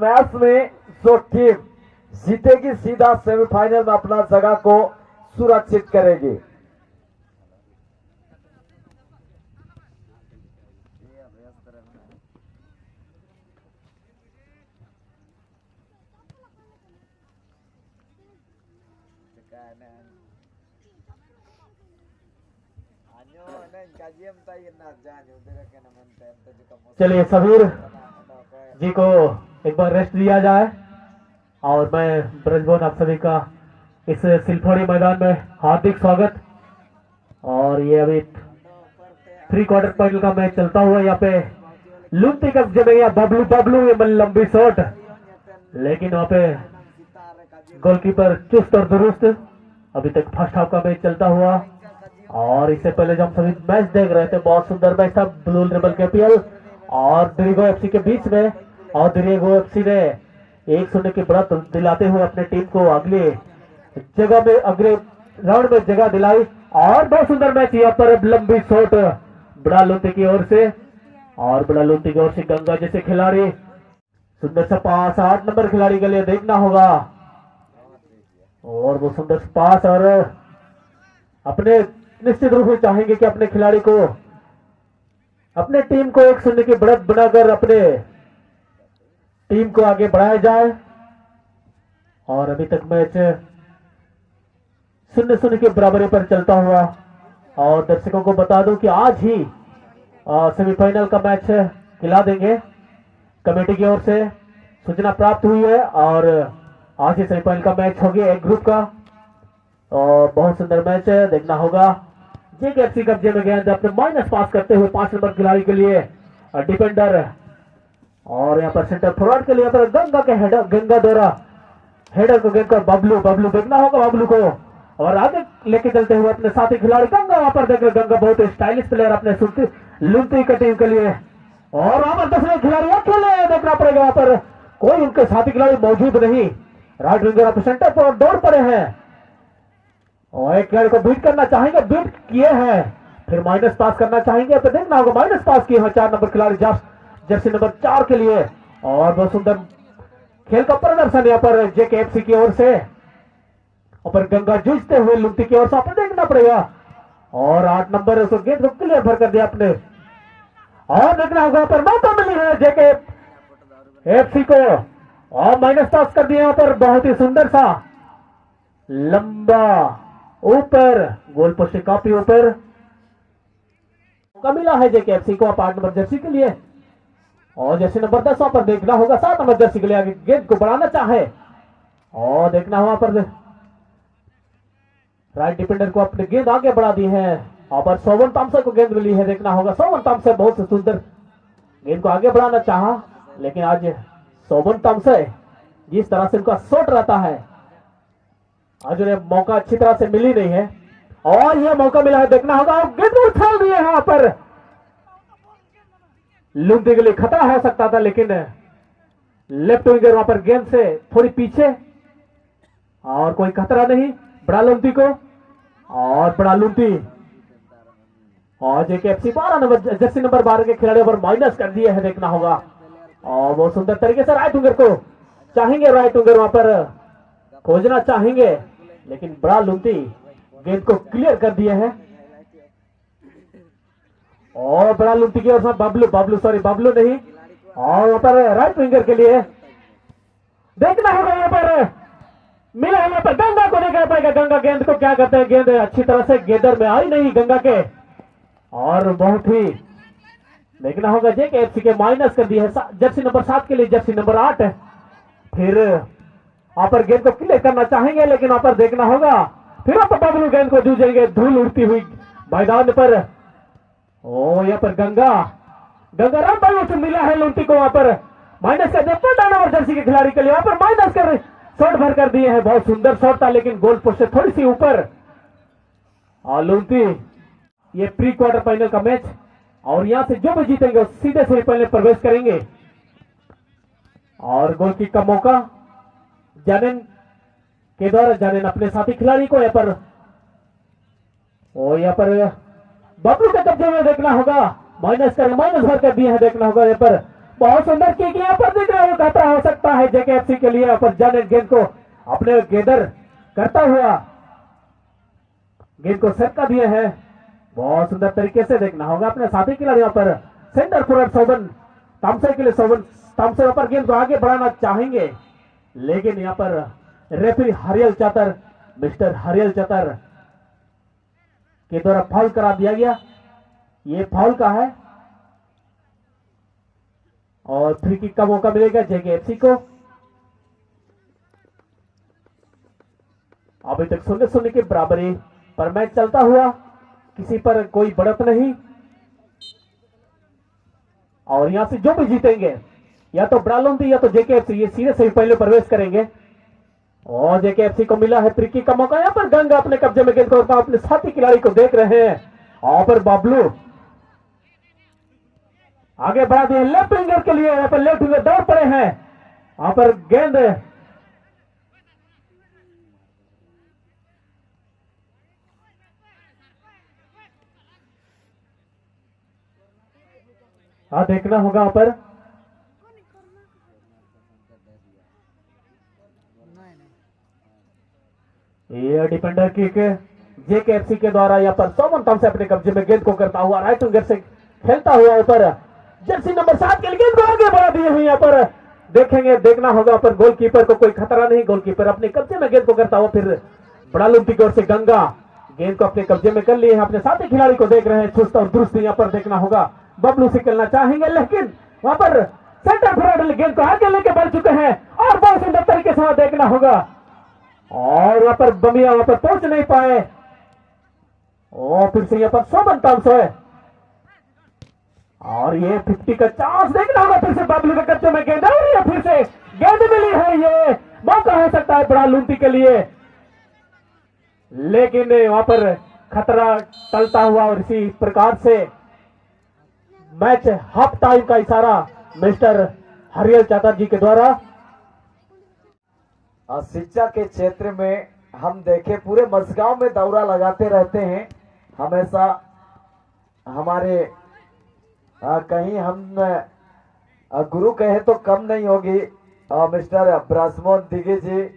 Match में जो team जीतेगी सीधा सेमीफाइनल में अपना जगह को सुरक्षित करेगी। चलिए सबीर जी को एक बार रेस्ट दिया जाए और मैं ब्रजभवन आप सभी का इस सिलफोड़ी मैदान में हार्दिक स्वागत। और ये अभी 3 क्वार्टर फाइनल का मैच चलता हुआ यहाँ पे लुंटी कब्जे में या बबलू बबलू ये लंबी शॉट, लेकिन वहाँ पे गोलकीपर चुस्त और दुरुस्त। अभी तक फर्स्ट हाफ का मैच चलता हुआ और इससे पहले जब हम सभी मैच देख रहे थे बहुत सुंदर मैच था ब्लू रिबन केपीएल और दिरिगो एफसी के बीच में। और दिरिगो एफसी ने 1-0 की बढ़त दिलाते हुए अपने टीम को अगले जगह में अगले राउंड में जगह दिलाई। और बहुत सुंदर मैच यहाँ पर लंबी शॉट बड़ा लुंटी की ओर से और बड़ा लुंटी की ओर से गंगा जैसे खिलाड़ी। सुंदर सा पास 8 नंबर खिलाड़ी के लिए देखना होगा और वो सुंदर सा पास। और अपने निश्चित रूप से चाहेंगे कि अपने खिलाड़ी को अपने टीम को 1-0 की बढ़त बनाकर अपने टीम को आगे बढ़ाया जाए। और अभी तक मैच 0-0 की बराबरी पर चलता हुआ। और दर्शकों को बता दूं कि आज ही सेमीफाइनल का मैच खिला देंगे, कमेटी की ओर से सूचना प्राप्त हुई है। और आज ही सेमीफाइनल का मैच हो गया एक ग्रुप का और बहुत सुंदर मैच है, देखना होगा। जेकेएफसी कब्जे में गेंद अपने माइनस पास करते हुए 5 नंबर खिलाड़ी के लिए डिफेंडर और यहाँ पर सेंटर फॉरवर्ड के लिए पर गंगा के हेडर गंगा द्वारा हेडर को गेंद कर बबलू बबलू देखना होगा बबलू को और आगे लेके चलते हुए अपने साथी खिलाड़ी गंगा। वहां पर देख रहे गंगा बहुत स्टाइलिश प्लेयर अपने लुंटी की टीम के लिए। और वहां पर 10 खिलाड़ी अकेले देखना पड़ेगा, वहां पर कोई उनके साथी खिलाड़ी मौजूद नहीं। राइट विंगर सेंटर पर दौड़ पड़े हैं और एक खिलाड़ी को बीट करना चाहेंगे, बीट किए हैं, फिर माइनस पास करना चाहेंगे तो देखना होगा माइनस पास किए हैं 4 नंबर खिलाड़ी जर्सी नंबर 4 के लिए। और बहुत सुंदर खेल का प्रदर्शन यहाँ पर जेकेएफसी की ओर से और पर गंगा जूझते हुए लुंटी की ओर से आपको देखना पड़ेगा। और 8 नंबर उसको गेंद को क्लियर भर कर दिया आपने और देखना होगा पर मौका मिली है जेकेएफसी को और माइनस पास कर दिया यहाँ पर बहुत ही सुंदर सा लंबा ऊपर गोल पोस्ट से काफी ऊपर मौका मिला है जेकेएफसी को 8 नंबर जर्सी के लिए। और जर्सी नंबर 10 वहां पर देखना होगा 7 नंबर जर्सी के लिए आगे गेंद को बढ़ाना चाहे और देखना वहां पर राइट डिफेंडर को अपने गेंद आगे बढ़ा दी है। वहां पर सोवन तामसे को गेंद मिली है, देखना होगा सोवन तामसे बहुत सुंदर गेंद को आगे बढ़ाना चाहा, लेकिन आज सोवन तामसे जिस तरह से उनका शॉट रहता है आज उन्हें मौका अच्छी तरह से मिली नहीं है। और यह मौका मिला है, देखना होगा गेंद उछाल दिए यहां पर लुंटी के लिए खतरा हो सकता था, लेकिन लेफ्ट विंगर वहां पर गेंद से थोड़ी पीछे और कोई खतरा नहीं बड़ा लुंटी को। और बड़ा लुंटी और जेकेएफसी 12 नंबर जर्सी नंबर 12 के खिलाड़ियों पर माइनस कर दिए है, देखना होगा। और वो सुंदर तरीके से राइट विंगर को चाहेंगे, राइट विंगर वहां पर खोजना चाहेंगे, लेकिन बड़ा लुंटी गेंद को क्लियर कर दिए है। और बड़ा लुंटी की ओर से बबलू नहीं और वहां पर राइट विंगर के लिए देखना होगा यहाँ पर मिला है, यहाँ पर गंगा को नहीं कर पाएगा। गंगा गेंद को क्या करते हैं, गेंद अच्छी तरह से गेंदर में आई नहीं गंगा के और बहुत ही देखना होगा जेकेएफसी के माइनस कर दिए है जर्सी नंबर 7 के लिए जर्सी नंबर 8 फिर वहां पर गेंद को क्लियर करना चाहेंगे, लेकिन वहां पर देखना होगा फिर वहां पर बबलू गेंद को जूझेंगे धूल उड़ती हुई मैदान पर। ओ यहाँ पर गंगा राम भाई से मिला है लुंटी को, वहां पर माइनस कर दिया 15 नंबर जर्सी के खिलाड़ी के लिए, वहां पर माइनस कर शॉट भर कर दिए हैं। बहुत सुंदर शॉट था लेकिन गोल पोस्ट से थोड़ी सी ऊपर। और लुंटी ये प्री क्वार्टर फाइनल का मैच और यहां से जो भी जीतेंगे सीधे सेमीफाइनल प्रवेश करेंगे। और गोल किक का मौका जानन के द्वारा जानन अपने साथी खिलाड़ी को यहाँ पर बबलू के कब्जे में देखना होगा माइनस भर कर दिए है, देखना होगा यहाँ पर बहुत सुंदर किक यहाँ पर दिख रहा है, खतरा हो सकता है जेकेएफसी के लिए। यहाँ पर जन गेंद को अपने गेंदर करता हुआ गेंद को सरका दिए हैं। बहुत सुंदर तरीके से देखना होगा अपने साथी खिलाड़ी। यहाँ पर सेंटर फॉरवर्ड शोभन तामसे के लिए, शोभन तामसे यहाँ पर गेंद को आगे बढ़ाना चाहेंगे, लेकिन यहाँ पर रेफरी हरियल चतर, मिस्टर हरियल चतर के द्वारा फाउल करा दिया गया। ये फाउल का है और फ्री किक का मौका मिलेगा जेकेएफसी को। अभी तक 0-0 की बराबरी पर मैच चलता हुआ, किसी पर कोई बढ़त नहीं। और यहां से जो भी जीतेंगे, या तो ब्रालोंती या तो जेकेएफसी, ये सीधे सेमीफाइनल प्रवेश करेंगे। और जेकेएफसी को मिला है फ्री किक का मौका। यहां पर गंगा अपने कब्जे में गेंद को अपने साथी खिलाड़ी को देख रहे हैं। और पर बबलू आगे बढ़ा दिए लेफ्ट विंगर के लिए। यहाँ पर लेफ्ट विंगर दौड़ पड़े हैं। वहां पर गेंद देखना होगा वहां पर। ये डिफेंडर किक जेकेएफसी के द्वारा यहाँ पर सोमन तम से अपने कब्जे में गेंद को करता हुआ राइट विंगर से खेलता हुआ ऊपर जर्सी नंबर 7 के लिए गेंद को आगे बढ़ा दिए हैं। यहाँ पर देखेंगे, देखना होगा पर गोलकीपर को कोई खतरा नहीं। गोलकीपर अपने कब्जे में गेंद को करता हुआ फिर बड़ा लुम्पी की ओर से गंगा गेंद को अपने कब्जे में कर लिए हैं। अपने साथी खिलाड़ी को देख रहे हैं, चुस्त और दुरुस्त यहाँ पर देखना होगा। बबलू से खेलना चाहेंगे, लेकिन वहां पर सेंटर फॉरवर्ड गेंद को आगे लेके बढ़ चुके हैं और बहुत सुंदर तरीके से वहां देखना होगा। और वहां पर बमिया वहां पर पहुंच नहीं पाए। और फिर से यहाँ पर शोभन तामसे है और ये 50 का चांस देखना होगा। फिर से बबलू के कच्चे में गेंद और ये फिर से गेंद मिली है। ये मौका हो सकता है बड़ा लुंटी के लिए, लेकिन वहां पर खतरा टलता हुआ और इसी प्रकार से मैच हाफ टाइम का इशारा मिस्टर हरियल चटर्जी के द्वारा। शिक्षा के क्षेत्र में हम देखे पूरे मझगांव में दौरा लगाते रहते हैं हमेशा। हमारे कहीं हम गुरु कहे तो कम नहीं होगी मिस्टर ब्रजमोहन दिगे जी।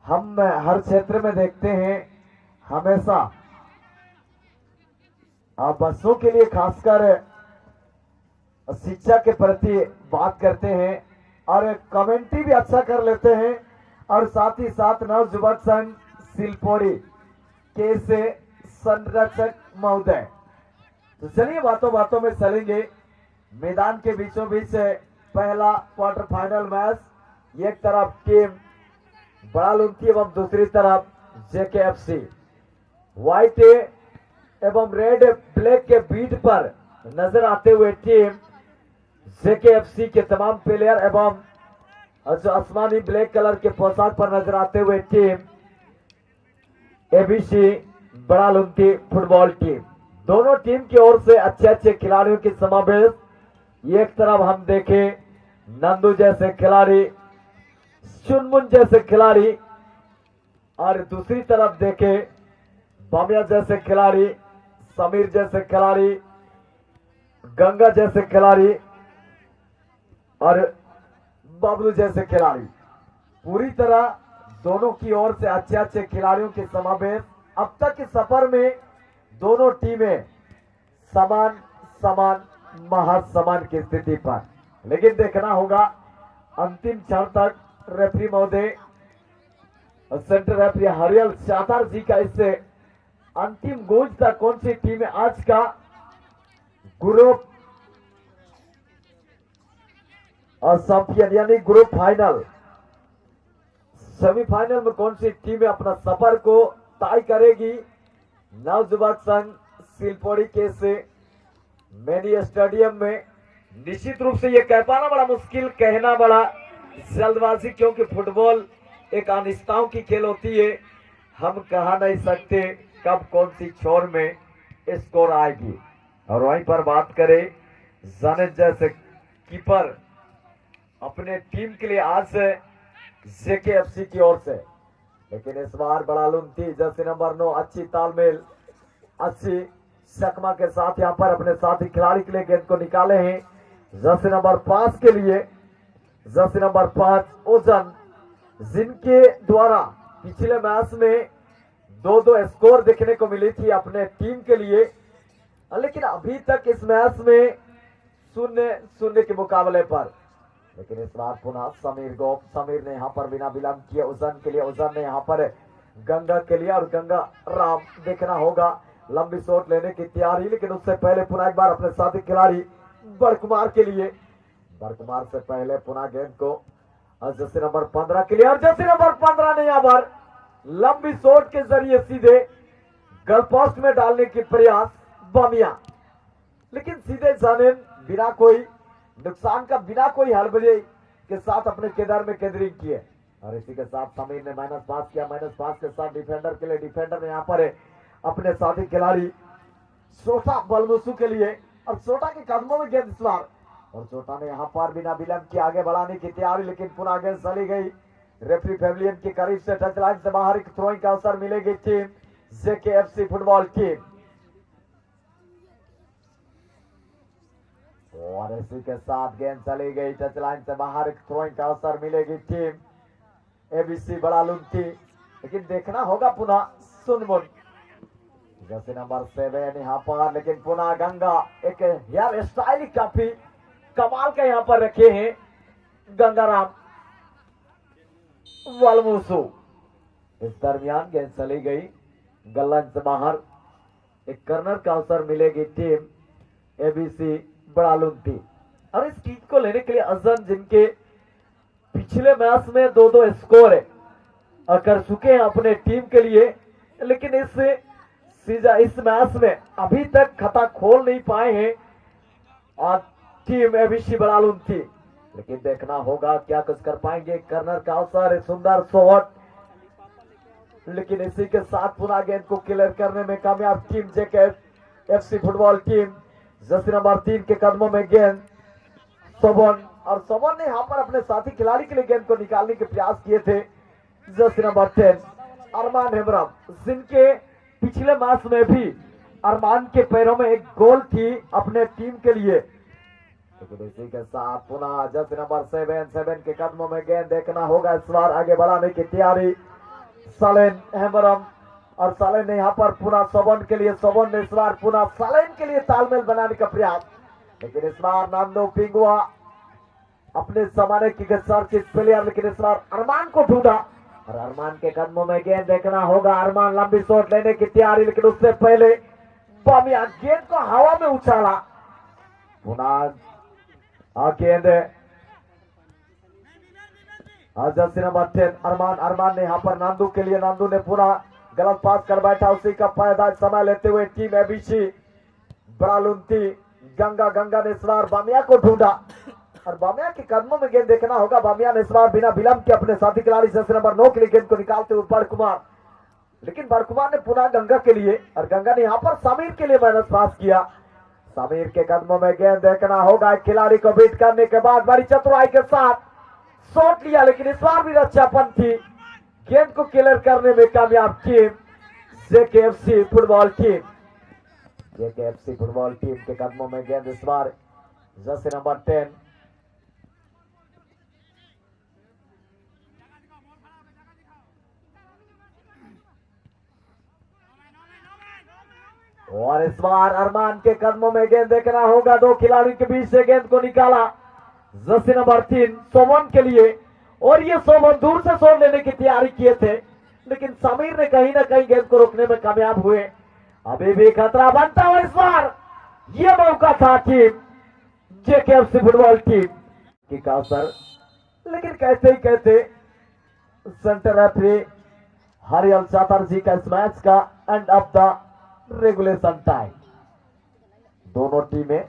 हम हर क्षेत्र में देखते हैं हमेशा बच्चों के लिए खासकर शिक्षा के प्रति बात करते हैं और कमेंट्री भी अच्छा कर लेते हैं। और साथ ही साथ नव युवक संघ सिलपोड़ी के से संरक्षक महोदय। तो चलिए बातों बातों में चलेंगे। मैदान के बीचों बीच पहला क्वार्टर फाइनल मैच, एक तरफ टीम बड़ा लुंकी एवं दूसरी तरफ जेकेएफसी। व्हाइट एवं रेड ब्लैक के बीट पर नजर आते हुए टीम जेकेएफसी के तमाम प्लेयर एवं जो आसमानी ब्लैक कलर के पोशाक पर नजर आते हुए टीम एबीसी बड़ा लुंकी फुटबॉल टीम। दोनों टीम की ओर से अच्छे अच्छे खिलाड़ियों की समावेश। एक तरफ हम देखें नंदू जैसे खिलाड़ी, चुनमुन जैसे खिलाड़ी, और दूसरी तरफ देखें बामिया जैसे खिलाड़ी, समीर जैसे खिलाड़ी, गंगा जैसे खिलाड़ी और बबलू जैसे खिलाड़ी। पूरी तरह दोनों की ओर से अच्छे अच्छे खिलाड़ियों के समावेश। अब तक के सफर में दोनों टीमें समान समान महज समान की स्थिति पर, लेकिन देखना होगा अंतिम क्षण तक रेफरी महोदय सेंटर रेफरी हरियल चातर जी का इससे अंतिम गूंज तक कौन सी टीम आज का ग्रुप और चैंपियन यानी ग्रुप फाइनल सेमीफाइनल में कौन सी टीमें अपना सफर को तय करेगी। नवयुवक संघ सिलपोड़ी के से मेनी स्टेडियम में निश्चित रूप से यह कह पाना बड़ा मुश्किल, कहना बड़ा जल्दबाजी, क्योंकि फुटबॉल एक अनिश्चितताओं की खेल होती है। हम कहा नहीं सकते कब कौन सी छोर में स्कोर आएगी। और वहीं पर बात करें जानेद जैसे कीपर अपने टीम के लिए आज जेकेएफसी की ओर से, लेकिन इस बार बड़ा लुंटी जर्सी नंबर 9 अच्छी तालमेल, अच्छी सकमा के साथ यहां पर अपने साथी खिलाड़ी के लिए गेंद को निकाले हैं। जर्सी नंबर 5 के लिए, जर्सी नंबर 5 ओजन, जिनके द्वारा पिछले मैच में 2-2 स्कोर देखने को मिली थी अपने टीम के लिए, लेकिन अभी तक इस मैच में 0-0 के मुकाबले पर। लेकिन इस बार पुनः समीर गोप, समीर ने यहां पर बिना विलंब किए उजन के लिए, उजन ने यहां पर गंगा के लिए, और गंगा राम देखना होगा लंबी शॉट लेने की तैयारी, लेकिन उससे पहले पुनः एक बार अपने साथी खिलाड़ी बरकुमार के लिए, बरकुमार से पहले पुनः गेंद को जर्सी नंबर 15 के लिए, और जर्सी नंबर 15 ने यहां पर लंबी शॉट के जरिए सीधे गोल पोस्ट में डालने की प्रयास बामिया, लेकिन सीधे जाने बिना कोई नुकसान का, बिना कोई हड़बड़ी के साथ अपने केदार में केंद्रित किए। और इसी के साथ समीर ने -5 किया, -5 के साथ डिफेंडर के लिए, डिफेंडर ने यहां पर अपने साथी खिलाड़ी सोटा बलमुसु के लिए, और सोटा के कदमों में गेंद इस बार, और सोटा ने यहां पर बिना विलंब के आगे बढ़ाने की तैयारी, लेकिन पुनः गेंद चली गई रेफरी पेविलियन के करीब से, टच लाइन से बाहर एक थ्रोइंग का अवसर मिलेगी टीम जेकेएफसी फुटबॉल टीम। और इसी के साथ गेंद चली गई टच लाइन से बाहर, एक थ्रोइंग का अवसर मिलेगी टीम एबीसी बड़ा लुंठी, लेकिन देखना होगा पुनः सुनमुन, जैसे नंबर 7 यहाँ पर, लेकिन पुनः गंगा एक हेयर स्टाइल काफी कमाल का यहाँ पर रखे हैं गंगाराम वालमूसु। इस दरमियान गेंद चली गई गलन से बाहर, एक कर्नर का अवसर मिलेगी टीम एबीसी बड़ा लुंठी। और इस टीम को लेने के लिए अजन, जिनके पिछले मैच में 2-2 स्कोर कर चुके हैं अपने टीम के लिए, लेकिन इस मैच में अभी तक खाता खोल नहीं पाए हैं और टीम एबीसी बड़ा लुंठी, लेकिन देखना होगा क्या कुछ कर पाएंगे। कर्नर का अवसर, सुंदर शॉट, लेकिन इसी के साथ पुनः गेंद को क्लियर करने में कामयाब team JKFC football team. Jersey number 3 के कदमों में गेंद सोबन, और सोबन ने यहां पर अपने साथी खिलाड़ी के लिए गेंद को निकालने के प्रयास किए थे जर्सी नंबर 10 अरमान हेमरम, जिनके पिछले मैच में भी अरमान के पैरों में एक गोल थी अपने टीम के लिए। लेकिन इसी के साथ पुनः जर्सी नंबर 7 के कदमों में गेंद देखना होगा इस बार आगे बढ़ाने की तैयारी सालेन हेमरम, और सालेन ने यहाँ पर पुनः सोबन के लिए, सोबन ने इस बार पुनः सालेन के लिए तालमेल बनाने का प्रयास, लेकिन इस बार नांदो पिंगुआ अपने जमाने की सर्किट प्लेयर, लेकिन इस बार अरमान को ढूंढा, और अरमान के कदमों में गेंद देखना होगा, अरमान लंबी शॉट लेने की तैयारी, लेकिन उससे पहले बामिया गेंद को हवा में उछाला, पुनः गेंद जर्सी नंबर 10 अरमान ने यहाँ पर नांदू के लिए, नांदू ने पूरा गलत पास कर बैठा, उसी का फायदा समय लेते हुए टीम एबीसी बड़ा लुंठी गंगा ने इस बार बामिया को ढूंढा, और बामिया के कदमों में गेंद देखना होगा। बामिया ने इस बार बिना विलंब के अपने साथी खिलाड़ी जर्सी नंबर 9 के लिए गेंद को निकालते हुए बरकुमार, लेकिन बरकुमार ने पुनः गंगा के लिए, और गंगा ने यहाँ पर समीर के लिए माइनस पास किया। समीर के कदमों में गेंद देखना होगा, खिलाड़ी को बीट करने के बाद बड़ी चतुराई के साथ शॉट लिया, लेकिन इस बार भी रक्षापन थी, गेंद को क्लियर करने में कामयाब team JKFC football team. JKFC football team के कदमों में गेंद इस बार जर्सी नंबर 10 और इस बार अरमान के कदमों में गेंद देखना होगा, दो खिलाड़ियों के बीच से गेंद को निकाला जर्सी नंबर 3 सोमन के लिए, और ये सोमन दूर से शॉट लेने की तैयारी किए थे, लेकिन समीर ने कहीं ना कहीं गेंद को रोकने में कामयाब हुए। अभी भी खतरा बनता है, इस बार ये मौका था टीम जेकेएफसी फुटबॉल टीम की का अवसर, लेकिन कहते ही कहते सेंटर रेफरी हरियल चटर्जी का इस मैच का end of the regulation time. दोनों टीमें